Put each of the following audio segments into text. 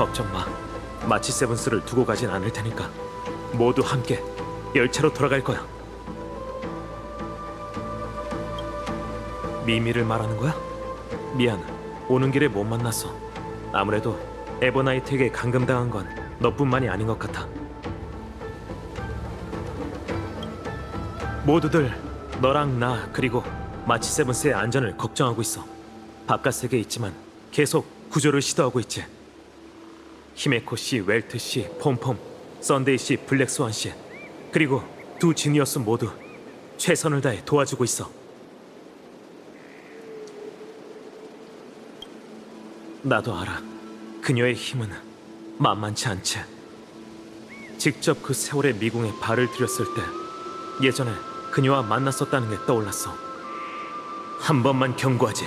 걱정 마. 마치 세븐스를 두고 가진 않을 테니까. 모두 함께 열차로 돌아갈 거야. 미미를 말하는 거야? 미안, 오는 길에 못 만났어. 아무래도 에버나이트에게 감금당한 건 너뿐만이 아닌 것 같아. 모두들 너랑 나 그리고 마치 세븐스의 안전을 걱정하고 있어. 바깥 세계에 있지만 계속 구조를 시도하고 있지. 히메코 씨, 웰트 씨, 폼폼, 썬데이 씨, 블랙스완 씨, 그리고 두 지니어스 모두 최선을 다해 도와주고 있어. 나도 알아. 그녀의 힘은 만만치 않지. 직접 그 세월의 미궁에 발을 들였을 때 예전에 그녀와 만났었다는 게 떠올랐어. 한 번만 경고하지.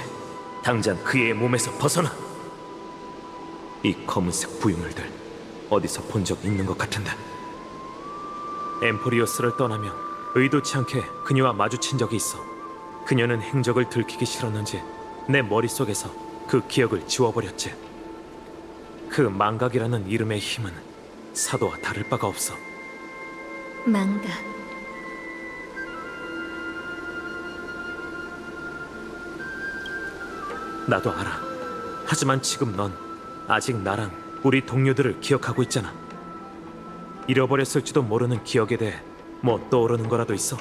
당장 그의 몸에서 벗어나. 이 검은색 부유물들 어디서 본 적 있는 것 같은데. 엠포리오스를 떠나며 의도치 않게 그녀와 마주친 적이 있어. 그녀는 행적을 들키기 싫었는지 내 머릿속에서 그 기억을 지워버렸지. 그 망각이라는 이름의 힘은 사도와 다를 바가 없어. 망각. 나도 알아. 하지만 지금 넌 아직 나랑 우리 동료들을 기억하고 있잖아. 잃어버렸을지도 모르는 기억에 대해 뭐 떠오르는 거라도 있어?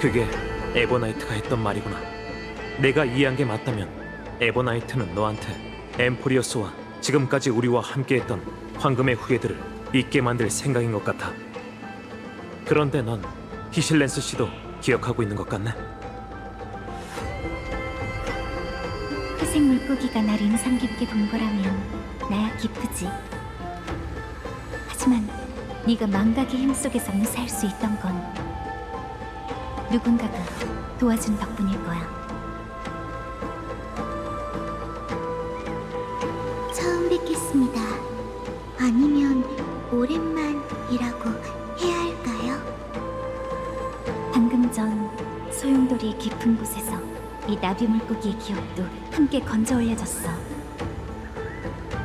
그게 에버나이트가 했던 말이구나. 내가 이해한 게 맞다면 에버나이트는 너한테 엠포리어스와 지금까지 우리와 함께했던 황금의 후예들을 잊게 만들 생각인 것 같아. 그런데 넌 히실렌스 씨도 기억하고 있는 것 같네. 회색 물고기가 날 인상 깊게 본 거라면 나야 기쁘지. 하지만 네가 망각의 힘 속에서 무사할 수 있던 건 누군가가 도와준 덕분일 거야. 처음 뵙겠습니다. 아니면 오랜만이라고 해야 할까요? 방금 전 소용돌이의 깊은 곳에서 이 나비 물고기의 기억도 함께 건져 올려졌어.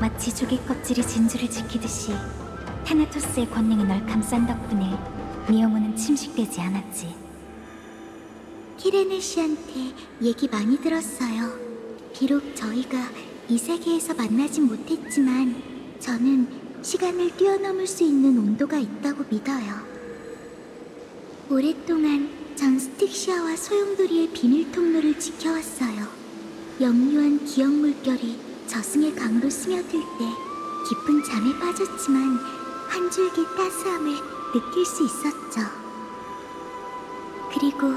마치 조개 껍질이 진주를 지키듯이 타나토스의 권능이 널 감싼 덕분에 네 영혼은 침식되지 않았지. 키레네 씨한테 얘기 많이 들었어요. 비록 저희가 이 세계에서 만나진 못했지만 저는 시간을 뛰어넘을 수 있는 온도가 있다고 믿어요. 오랫동안 전 스틱시아와 소용돌이의 비밀 통로를 지켜왔어요. 영유한 기억 물결이 저승의 강으로 스며들 때 깊은 잠에 빠졌지만 한 줄기 따스함을 느낄 수 있었죠. 그리고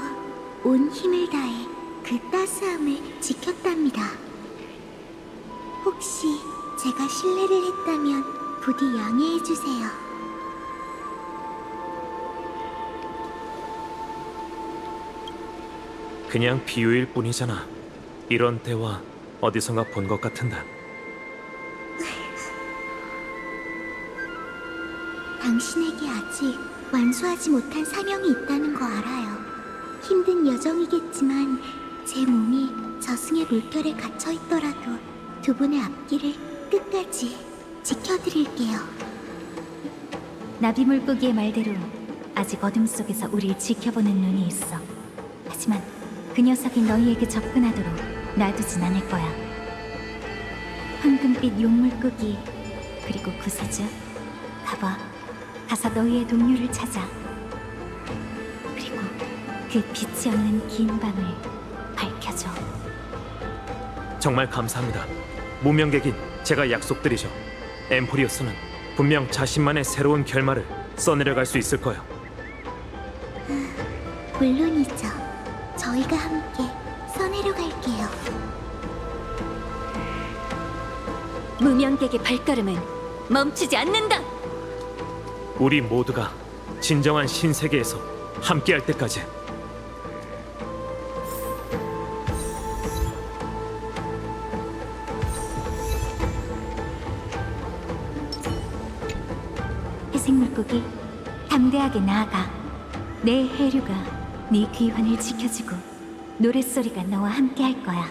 온 힘을 다해 그 따스함을 지켰답니다. 혹시 제가 실례를 했다면 부디 양해해 주세요. 그냥 비유일 뿐이잖아. 이런 대화 어디선가 본 것 같은데. 당신에게 아직 완수하지 못한 사명이 있다는 거 알아요. 힘든 여정이겠지만 제 몸이 저승의 물결에 갇혀 있더라도 두 분의 앞길을 끝까지 지켜드릴게요. 나비 물고기의 말대로 아직 어둠 속에서 우릴 지켜보는 눈이 있어. 하지만 그 녀석이 너희에게 접근하도록 놔두진 않을 거야. 황금빛 용물고기 그리고 구세주, 가서 너희의 동료를 찾아. 그리고 그 빛이 없는 긴 밤을 밝혀줘. 정말 감사합니다. 무명객인 제가 약속드리죠. 엠포리어스는 분명 자신만의 새로운 결말을 써내려갈 수 있을 거예요. 물론이죠. 저희가 함께 써내려갈게요. 무명객의 발걸음은 멈추지 않는다. 우리 모두가 진정한 신세계에서 함께할 때까지. 회색 물고기, 담대하게 나아가. 내 해류가 네 귀환을 지켜주고 노랫소리가 너와 함께 할 거야.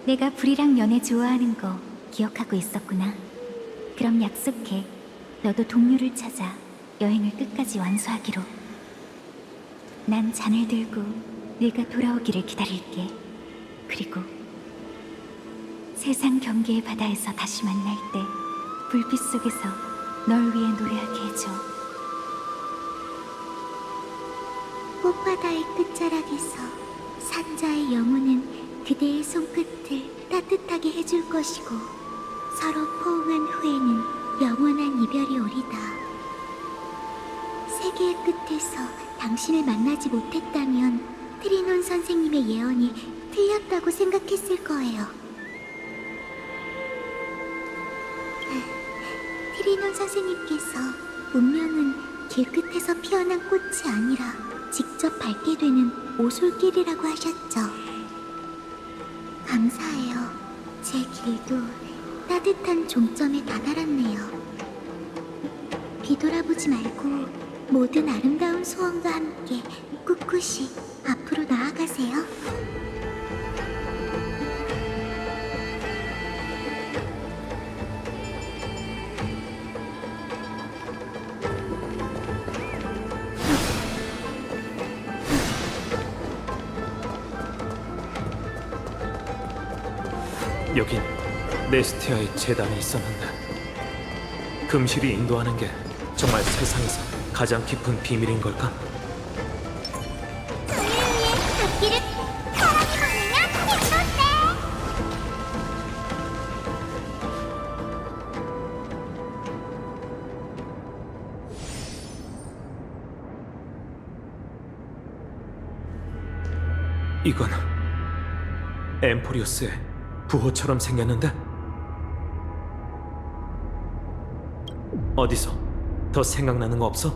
내가 불이랑 연애 좋아하는 거 기억하고 있었구나. 그럼 약속해. 너도 동료를 찾아 여행을 끝까지 완수하기로. 난 잔을 들고 네가 돌아오기를 기다릴게. 그리고 세상 경계의 바다에서 다시 만날 때 불빛 속에서 널 위해 노래하게 해줘. 꽃바다의 끝자락에서 산자의 영혼은 그대의 손끝을 따뜻하게 해줄 것이고 서로 포옹한 후에는 영원한 이별이 오리다. 세계의 끝에서 당신을 만나지 못했다면 트리논 선생님의 예언이 틀렸다고 생각했을 거예요. 트리논 선생님께서 운명은 길끝에서 피어난 꽃이 아니라 직접 밟게 되는 오솔길이라고 하셨죠. 감사해요. 제 길도 따뜻한 종점에 다다랐네요. 뒤돌아보지 말고 모든 아름다운 소원과 함께 꿋꿋이 앞으로 나아가세요. 여긴 네스티아의 재단이 있었는데 금실이 인도하는 게 정말 세상에서 가장 깊은 비밀인 걸까? 우리 위해 닿기를 바람이 부으면 힘들대. 이건 엠포리오스의 부호처럼 생겼는데? 어디서 더 생각나는 거 없어?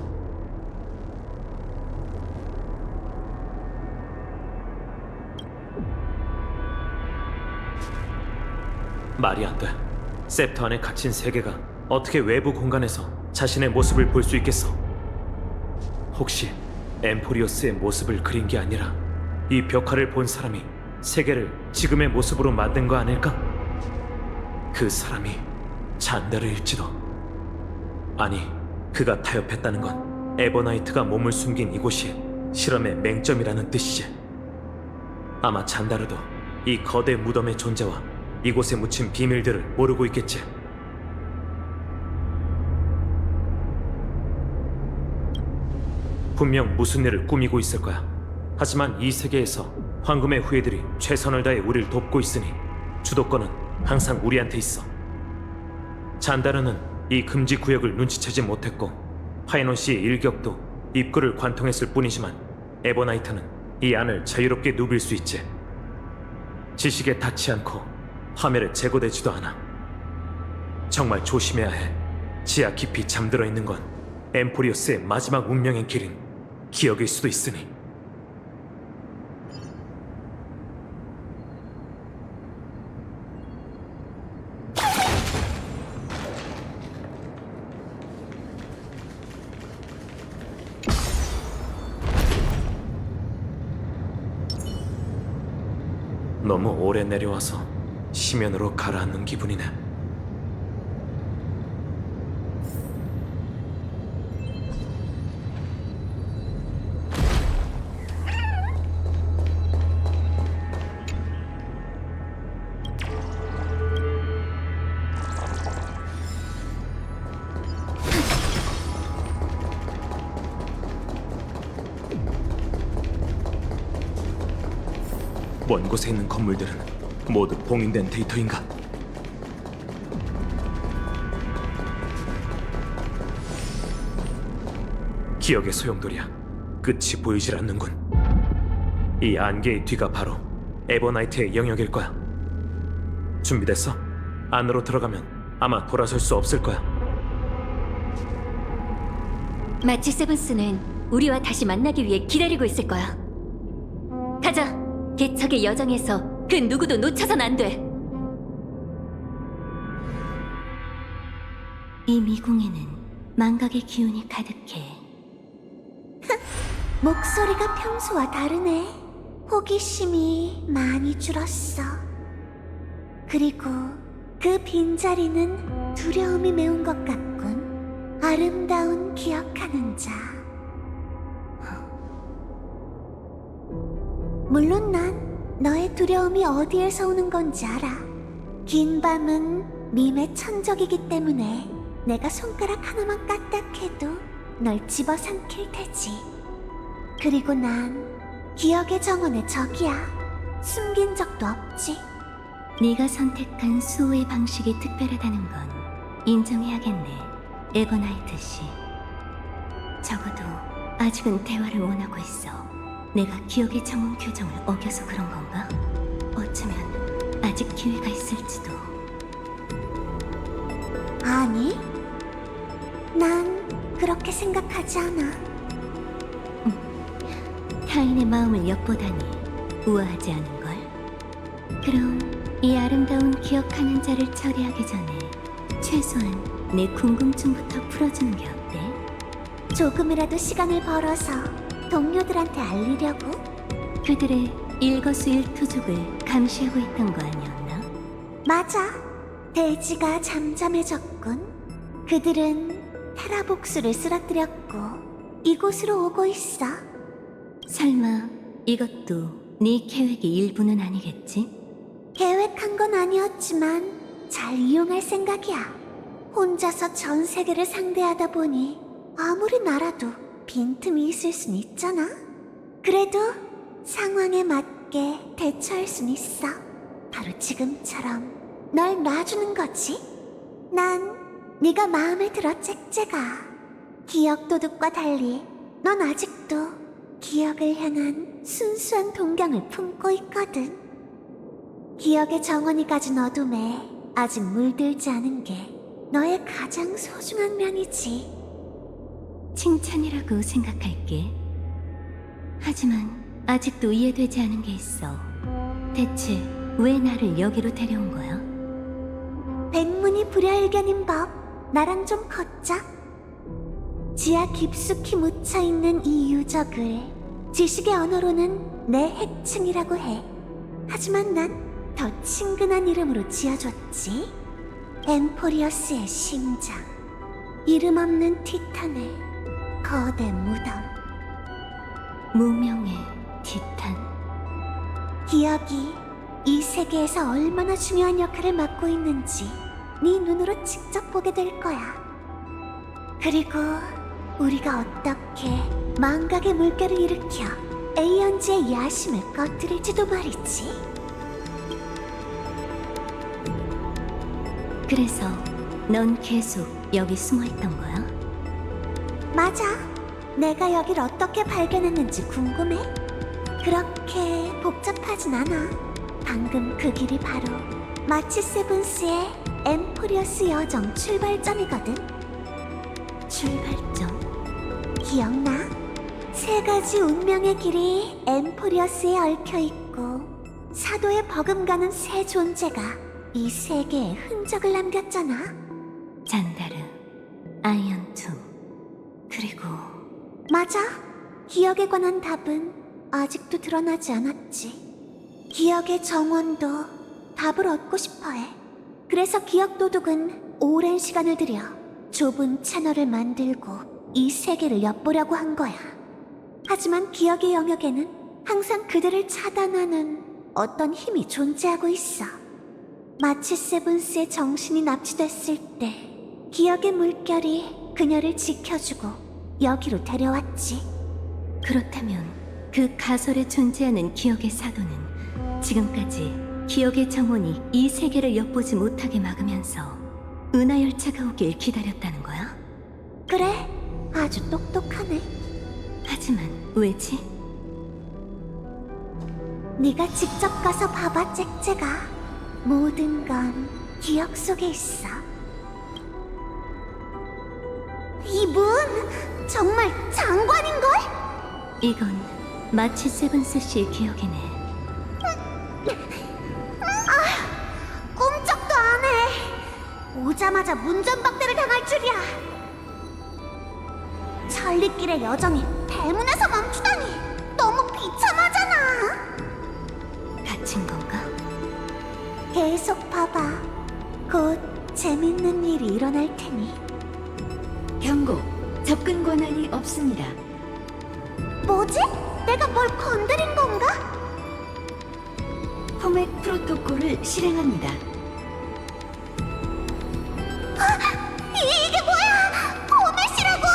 말이 안 돼. 셉터 안에 갇힌 세계가 어떻게 외부 공간에서 자신의 모습을 볼 수 있겠어? 혹시 엠포리오스의 모습을 그린 게 아니라 이 벽화를 본 사람이 세계를 지금의 모습으로 만든 거 아닐까? 그 사람이 잔다르일지도. 아니, 그가 타협했다는 건 에버나이트가 몸을 숨긴 이곳이 실험의 맹점이라는 뜻이지. 아마 잔다르도 이 거대 무덤의 존재와 이곳에 묻힌 비밀들을 모르고 있겠지. 분명 무슨 일을 꾸미고 있을 거야. 하지만 이 세계에서 황금의 후예들이 최선을 다해 우리를 돕고 있으니 주도권은 항상 우리한테 있어. 잔다르는 이 금지 구역을 눈치채지 못했고 파이논 씨의 일격도 입구를 관통했을 뿐이지만 에버나이트는 이 안을 자유롭게 누빌 수 있지. 지식에 닿지 않고 화면에 제거되지도 않아. 정말 조심해야 해. 지하 깊이 잠들어 있는 건 엠포리오스의 마지막 운명의 길인 기억일 수도 있으니. 너무 오래 내려와서 심연으로 가라앉는 기분이네. 먼 곳에 있는 건물들은 모두 봉인된 데이터인가? 기억의 소용돌이야. 끝이 보이질 않는군. 이 안개의 뒤가 바로 에버나이트의 영역일 거야. 준비됐어? 안으로 들어가면 아마 돌아설 수 없을 거야. 마치 세븐스는 우리와 다시 만나기 위해 기다리고 있을 거야. 가자. 개척의 여정에서 그 누구도 놓쳐선 안 돼. 이 미궁에는 망각의 기운이 가득해 목소리가 평소와 다르네. 호기심이 많이 줄었어. 그리고 그 빈자리는 두려움이 메운 것 같군. 아름다운 기억하는 자. 물론 난 너의 두려움이 어디에서 오는 건지 알아. 긴 밤은 밈의 천적이기 때문에 내가 손가락 하나만 까딱해도 널 집어삼킬 테지. 그리고 난 기억의 정원의 적이야. 숨긴 적도 없지. 네가 선택한 수호의 방식이 특별하다는 건 인정해야겠네, 에버나이트 씨. 적어도 아직은 대화를 원하고 있어. 내가 기억의 정원 규정을 어겨서 그런 건가? 어쩌면 아직 기회가 있을지도. 아니, 난 그렇게 생각하지 않아. 타인의 마음을 엿보다니 우아하지 않은걸? 그럼 이 아름다운 기억하는 자를 처리하기 전에 최소한 내 궁금증부터 풀어주는 게 어때? 조금이라도 시간을 벌어서 동료들한테 알리려고? 그들의 일거수일투족을 감시하고 있던 거 아니었나? 맞아. 대지가 잠잠해졌군. 그들은 테라복수를 쓰러뜨렸고 이곳으로 오고 있어. 설마 이것도 네 계획의 일부는 아니겠지? 계획한 건 아니었지만 잘 이용할 생각이야. 혼자서 전 세계를 상대하다 보니 아무리 날아도 빈틈이 있을 순 있잖아. 그래도 상황에 맞게 대처할 순 있어. 바로 지금처럼 널 놔주는 거지. 난 네가 마음에 들어, 잭잭아. 기억 도둑과 달리 넌 아직도 기억을 향한 순수한 동경을 품고 있거든. 기억의 정원이 가진 어둠에 아직 물들지 않은 게 너의 가장 소중한 면이지. 칭찬이라고 생각할게. 하지만 아직도 이해되지 않은 게 있어. 대체 왜 나를 여기로 데려온 거야? 백문이 불여일견인 법, 나랑 좀 걷자. 지하 깊숙이 묻혀있는 이 유적을 지식의 언어로는 내 핵층이라고 해. 하지만 난 더 친근한 이름으로 지어줬지. 엠포리어스의 심장, 이름 없는 티탄의 거대 무덤. 무명의 티탄. 기억이 이 세계에서 얼마나 중요한 역할을 맡고 있는지 네 눈으로 직접 보게 될 거야. 그리고 우리가 어떻게 망각의 물결을 일으켜 에이언즈의 야심을 꺼뜨릴지도 말이지. 그래서 넌 계속 여기 숨어있던 거야? 맞아. 내가 여길 어떻게 발견했는지 궁금해? 그렇게 복잡하진 않아. 방금 그 길이 바로 마치 세븐스의 엠포리어스 여정 출발점이거든. 출발점? 기억나? 세 가지 운명의 길이 엠포리어스에 얽혀있고 사도에 버금가는 세 존재가 이 세계에 흔적을 남겼잖아. 잔다르, 아이언툼, 그리고 맞아. 기억에 관한 답은 아직도 드러나지 않았지. 기억의 정원도 답을 얻고 싶어해. 그래서 기억 도둑은 오랜 시간을 들여 좁은 채널을 만들고 이 세계를 엿보려고 한 거야. 하지만 기억의 영역에는 항상 그들을 차단하는 어떤 힘이 존재하고 있어. 마치 세븐스의 정신이 납치됐을 때 기억의 물결이 그녀를 지켜주고 여기로 데려왔지. 그렇다면 그 가설에 존재하는 기억의 사도는 지금까지 기억의 정원이 이 세계를 엿보지 못하게 막으면서 은하열차가 오길 기다렸다는 거야? 그래, 아주 똑똑하네. 하지만 왜지? 네가 직접 가서 봐봐, 잭잭아. 모든 건 기억 속에 있어. 이 문 정말 장관인걸? 이건 마치 세븐스 씨의 기억이네. 꿈쩍도 안 해. 오자마자 문전박대를 당할 줄이야. 천리길의 여정이 대문에서 멈추다니 너무 비참하잖아. 갇힌 건가? 계속 봐봐. 곧 재밌는 일이 일어날 테니. 경고. 접근 권한이 없습니다. 뭐지? 내가 뭘 건드린 건가? 포맷 프로토콜을 실행합니다. 이게 뭐야? 포맷이라고?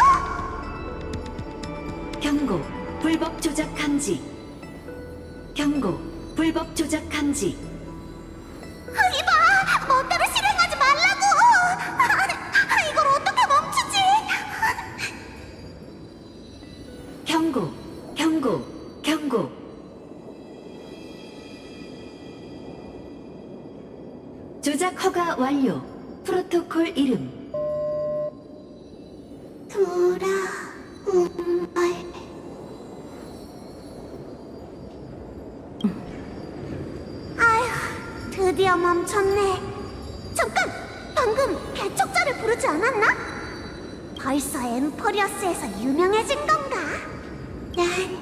경고. 불법 조작 감지. 경고. 불법 조작 감지. 이봐! 멋대로 실행하지 말라고! 이걸 어떻게 멈추지? 경고. 경고. 경고. 조작 허가 완료. 프로토콜 이름. 돌아온 걸. 아휴, 드디어 멈췄네. 잠깐! 방금 개척자를 부르지 않았나? 벌써 엠포리어스에서 유명해진 건가? 난...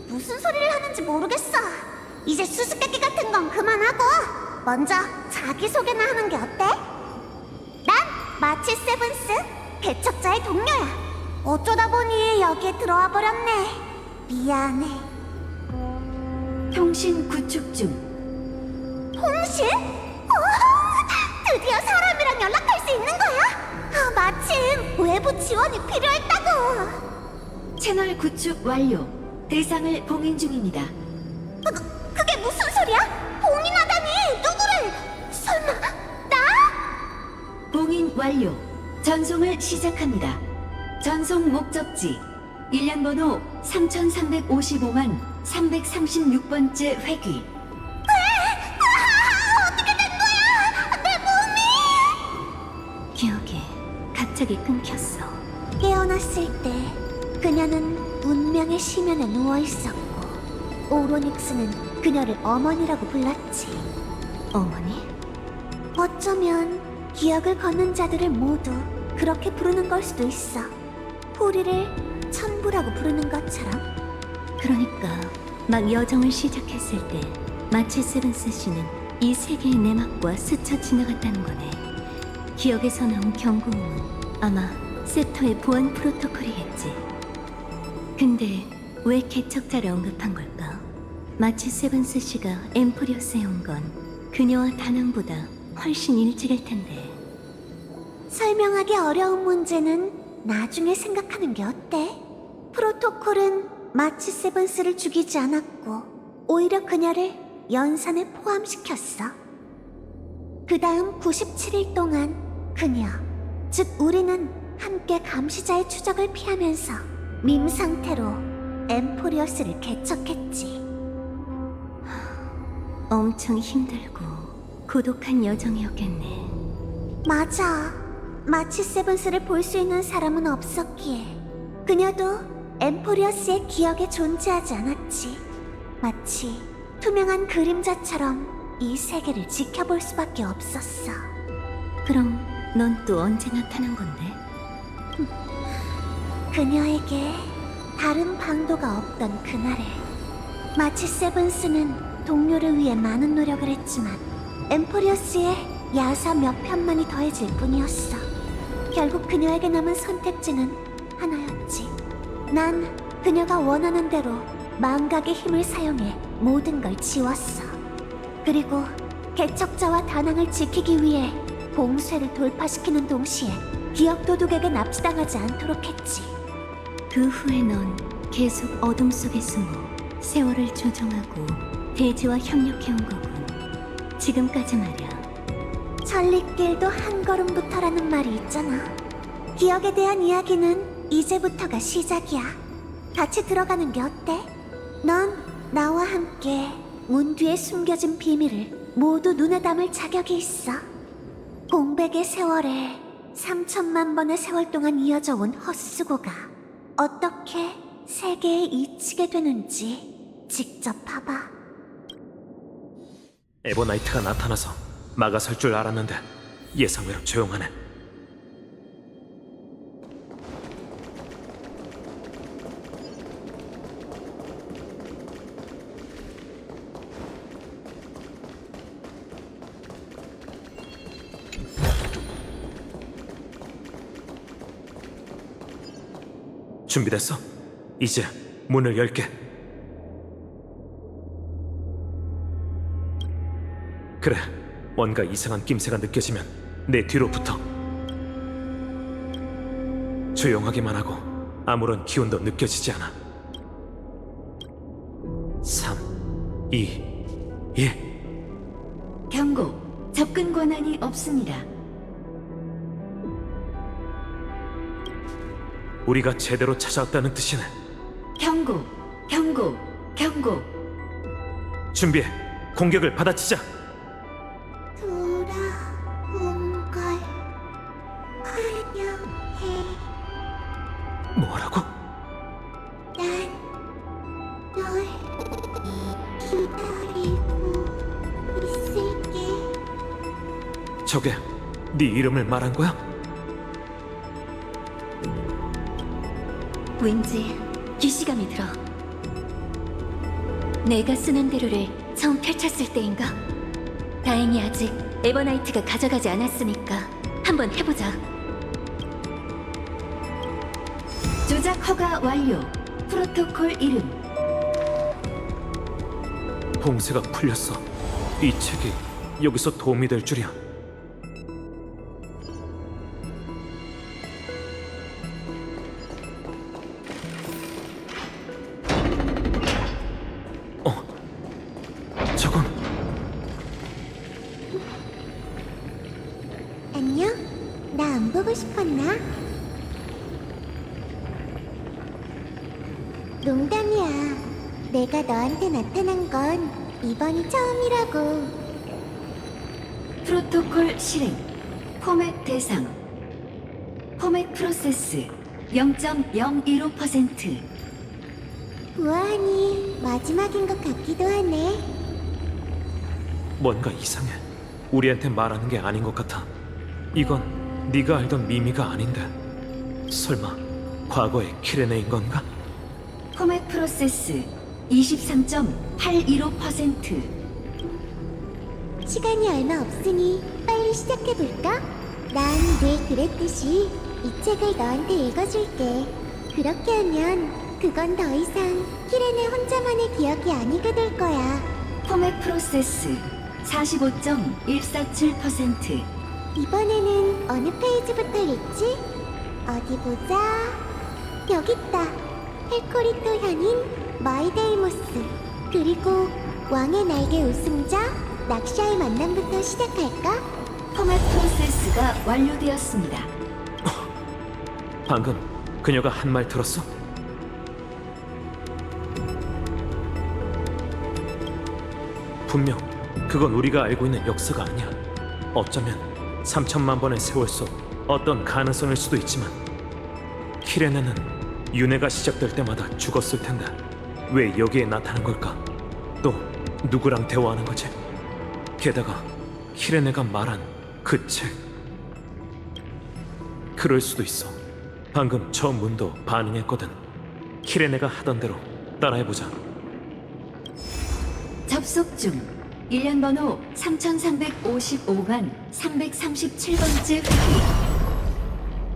무슨 소리를 하는지 모르겠어. 이제 수수께끼 같은 건 그만하고 먼저 자기소개나 하는 게 어때? 난 마치 세븐스, 개척자의 동료야. 어쩌다 보니 여기에 들어와 버렸네. 미안해. 통신 구축 중. 통신? 드디어 사람이랑 연락할 수 있는 거야? 마침 외부 지원이 필요했다고. 채널 구축 완료. 대상을 봉인 중입니다. 그게 무슨 소리야? 봉인하다니 누구를? 설마 나? 봉인 완료. 전송을 시작합니다. 전송 목적지 1년 번호 3355만 336번째 회귀. 어떻게 된 거야? 내 몸이! 기억이 갑자기 끊겼어. 깨어났을 때 그녀는 운명의 심연에 누워 있었고 오로닉스는 그녀를 어머니라고 불렀지. 어머니? 어쩌면 기억을 걷는 자들을 모두 그렇게 부르는 걸 수도 있어. 우리를 천부라고 부르는 것처럼. 그러니까 막 여정을 시작했을 때 마치 세븐스 씨는 이 세계의 내막과 스쳐 지나갔다는 거네. 기억에서 나온 경고음은 아마 세터의 보안 프로토콜이겠지. 근데 왜 개척자를 언급한 걸까? 마치 세븐스 씨가 엠포리어스에 온 건 그녀와 다낭보다 훨씬 일찍일 텐데. 설명하기 어려운 문제는 나중에 생각하는 게 어때? 프로토콜은 마치 세븐스를 죽이지 않았고 오히려 그녀를 연산에 포함시켰어. 그 다음 97일 동안 그녀, 즉 우리는 함께 감시자의 추적을 피하면서 밈 상태로 엠포리어스를 개척했지. 엄청 힘들고 고독한 여정이었겠네. 맞아. 마치 세븐스를 볼 수 있는 사람은 없었기에 그녀도 엠포리어스의 기억에 존재하지 않았지. 마치 투명한 그림자처럼 이 세계를 지켜볼 수밖에 없었어. 그럼 넌 또 언제 나타난 건데? 그녀에게 다른 방도가 없던 그날에 마치 세븐스는 동료를 위해 많은 노력을 했지만 엠포리어스의 야사 몇 편만이 더해질 뿐이었어. 결국 그녀에게 남은 선택지는 하나였지. 난 그녀가 원하는 대로 망각의 힘을 사용해 모든 걸 지웠어. 그리고 개척자와 다낭을 지키기 위해 봉쇄를 돌파시키는 동시에 기억 도둑에게 납치당하지 않도록 했지. 그 후에 넌 계속 어둠 속에 숨어 세월을 조정하고 대지와 협력해온 거군. 지금까지 말이야. 천리길도 한 걸음부터라는 말이 있잖아. 기억에 대한 이야기는 이제부터가 시작이야. 같이 들어가는 게 어때? 넌 나와 함께 문 뒤에 숨겨진 비밀을 모두 눈에 담을 자격이 있어. 공백의 세월에 3천만 번의 세월 동안 이어져 온 헛수고가 어떻게 세계에 잊히게 되는지 직접 봐봐. 에버나이트가 나타나서 막아설 줄 알았는데 예상외로 조용하네. 준비됐어? 이제 문을 열게. 그래, 뭔가 이상한 낌새가 느껴지면 내 뒤로 붙어. 조용하기만 하고 아무런 기운도 느껴지지 않아. 3, 2, 1. 경고, 접근 권한이 없습니다. 우리가 제대로 찾아왔다는 뜻이네. 경고, 경고, 경고. 준비해. 공격을 받아치자. 돌아온 걸 환영해. 뭐라고? 난 널 기다리고 있을게. 저게 네 이름을 말한 거야? 왠지 기시감이 들어. 내가 쓰는 대로를 처음 펼쳤을 때인가? 다행히 아직 에버나이트가 가져가지 않았으니까 한번 해보자. 조작 허가 완료. 프로토콜 이름. 봉쇄가 풀렸어. 이 책이 여기서 도움이 될 줄이야. 저건 안녕? 나 안 보고 싶었나? 농담이야. 내가 너한테 나타난 건 이번이 처음이라고. 프로토콜 실행. 포맷 대상. 포맷 프로세스 0.015%. 우아하니 마지막인 것 같기도 하네. 뭔가 이상해. 우리한테 말하는 게 아닌 것 같아. 이건 네가 알던 미미가 아닌데. 설마 과거의 키레네인 건가? 포맷 프로세스 23.815%. 시간이 얼마 없으니 빨리 시작해볼까? 난 늘 그랬듯이 이 책을 너한테 읽어줄게. 그렇게 하면 그건 더 이상 키렌의 혼자만의 기억이 아니게 될 거야. 포맷 프로세스 45.147%. 이번에는 어느 페이지부터 읽지? 어디 보자. 여기 있다. 헬코리토 현인 마이데이모스, 그리고 왕의 날개 우승자 락샤의 만남부터 시작할까? 포맷 프로세스가 완료되었습니다. 방금 그녀가 한 말 들었어? 분명 그건 우리가 알고 있는 역사가 아니야. 어쩌면 3천만 번의 세월 속 어떤 가능성일 수도 있지만 키레네는 윤회가 시작될 때마다 죽었을 텐데 왜 여기에 나타난 걸까? 또 누구랑 대화하는 거지? 게다가 키레네가 말한 그 책. 그럴 수도 있어. 방금 저 문도 반응했거든. 키레네가 하던 대로 따라해보자. 접속 중. 일련 번호 3355간 337번째 회기.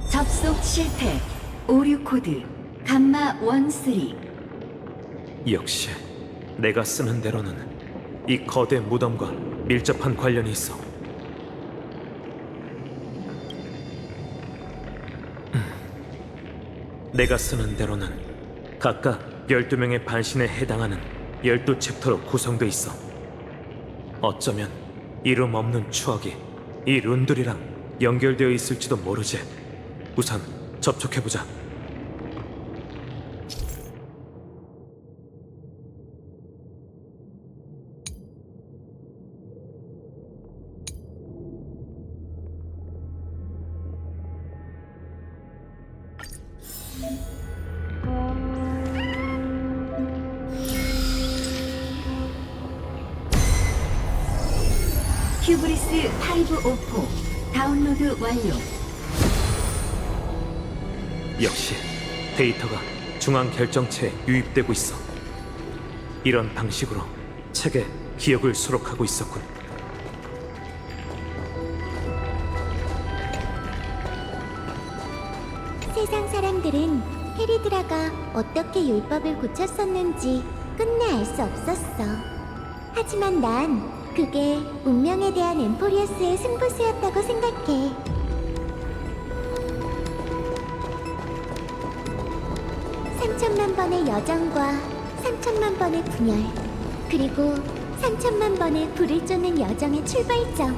접속 실패. 오류 코드 감마 13. 역시 내가 쓰는 대로는 이 거대 무덤과 밀접한 관련이 있어. 내가 쓰는 대로는 각각 12명의 반신에 해당하는 12챕터로 구성돼 있어. 어쩌면 이름 없는 추억이 이 룬들이랑 연결되어 있을지도 모르지. 우선 접촉해보자. 큐브리스 504 다운로드 완료. 역시 데이터가 중앙 결정체에 유입되고 있어. 이런 방식으로 책에 기억을 수록하고 있었군. 세상 사람들은 헤리드라가 어떻게 율법을 고쳤었는지 끝내 알 수 없었어. 하지만 난 그게 운명에 대한 엠포리어스의 승부수였다고 생각해. 삼천만 번의 여정과 3천만 번의 분열, 그리고 3천만 번의 불을 쫓는 여정의 출발점.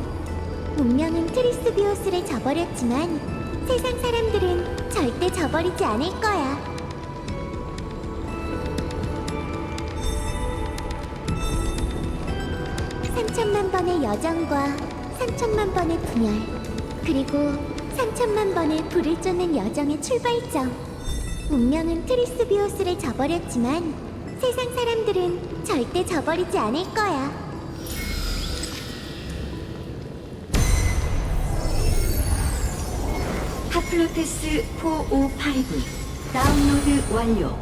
운명은 트리스비오스를 저버렸지만 세상 사람들은 절대 저버리지 않을 거야. 삼천만 번의 여정과 3천만 번의 분열, 그리고 3천만 번의 불을 쫓는 여정의 출발점. 운명은 트리스비오스를 저버렸지만 세상 사람들은 절대 저버리지 않을 거야. 하플로테스 458 다운로드 완료.